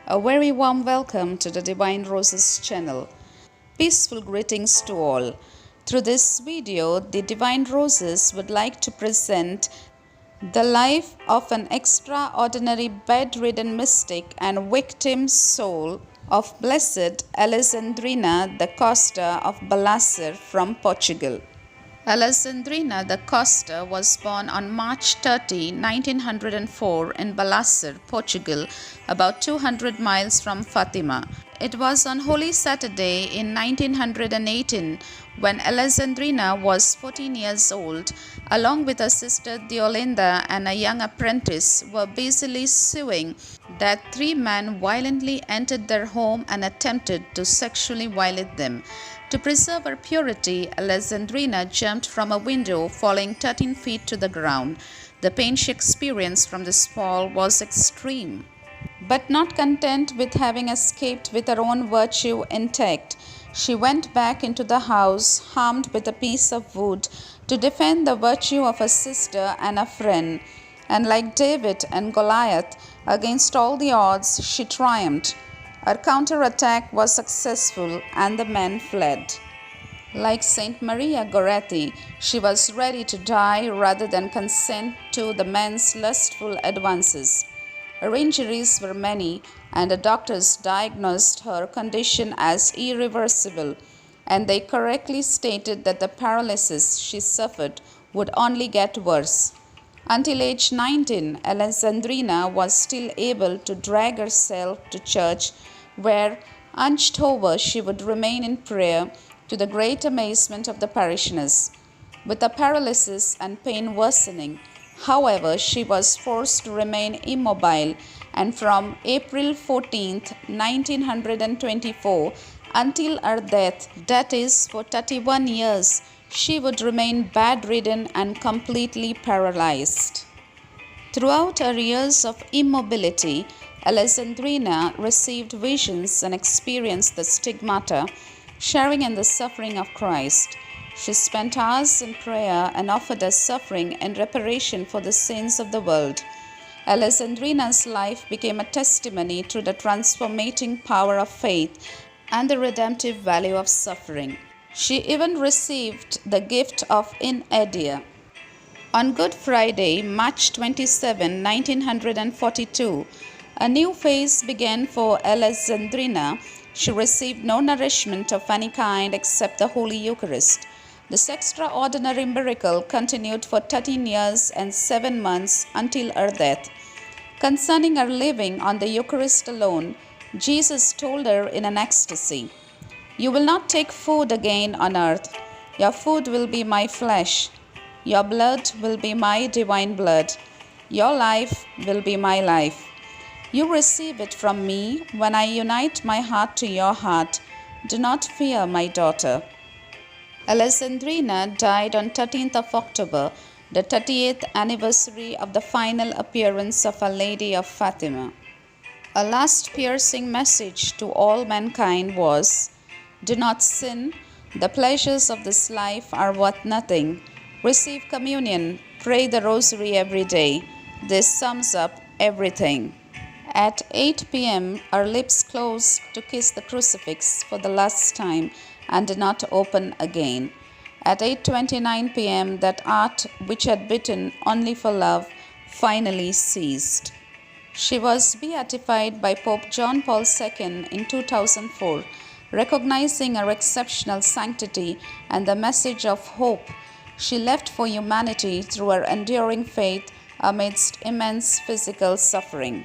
A very warm welcome to the Divine Roses channel. Peaceful greetings to all. Through this video, the Divine Roses would like to present the life of an extraordinary bedridden mystic and victim soul of Blessed Alessandrina da Costa of Balasser from Portugal. Alessandrina da Costa was born on March 30, 1904 in Balasser, Portugal, about 200 miles from Fatima. It was on Holy Saturday in 1918 when Alessandrina was 14 years old, along with her sister Deolinda and a young apprentice, were busily sewing that three men violently entered their home and attempted to sexually violate them. To preserve her purity, Alessandrina jumped from a window, falling 13 feet to the ground. The pain she experienced from this fall was extreme. But not content with having escaped with her own virtue intact, she went back into the house, armed with a piece of wood, to defend the virtue of her sister and a friend. And like David and Goliath, against all the odds, she triumphed. Her counterattack was successful and the men fled. Like Saint Maria Goretti, she was ready to die rather than consent to the men's lustful advances. Her injuries were many, and the doctors diagnosed her condition as irreversible, and they correctly stated that the paralysis she suffered would only get worse. Until age 19, Alessandrina was still able to drag herself to church, where, hunched over, she would remain in prayer, to the great amazement of the parishioners. With the paralysis and pain worsening, however, she was forced to remain immobile, and from April 14, 1924, until her death, that is, for 31 years, she would remain bedridden and completely paralyzed. Throughout her years of immobility, Alessandrina received visions and experienced the stigmata, sharing in the suffering of Christ. She spent hours in prayer and offered her suffering in reparation for the sins of the world. Alessandrina's life became a testimony to the transformating power of faith and the redemptive value of suffering. She even received the gift of in Edia. On Good Friday, March 27, 1942, a new phase began for Alessandrina. She received no nourishment of any kind except the Holy Eucharist. This extraordinary miracle continued for 13 years and 7 months until her death. Concerning her living on the Eucharist alone, Jesus told her in an ecstasy, "You will not take food again on earth. Your food will be my flesh. Your blood will be my divine blood. Your life will be my life. You receive it from me when I unite my heart to your heart. Do not fear, my daughter." Alessandrina died on 13th of October, the 30th anniversary of the final appearance of Our Lady of Fatima. A last piercing message to all mankind was, "Do not sin. The pleasures of this life are worth nothing. Receive communion. Pray the rosary every day. This sums up everything." At 8 p.m., her lips closed to kiss the crucifix for the last time and did not open again. At 8:29 p.m., that art which had bitten only for love finally ceased. She was beatified by Pope John Paul II in 2004, recognizing her exceptional sanctity and the message of hope she left for humanity through her enduring faith amidst immense physical suffering.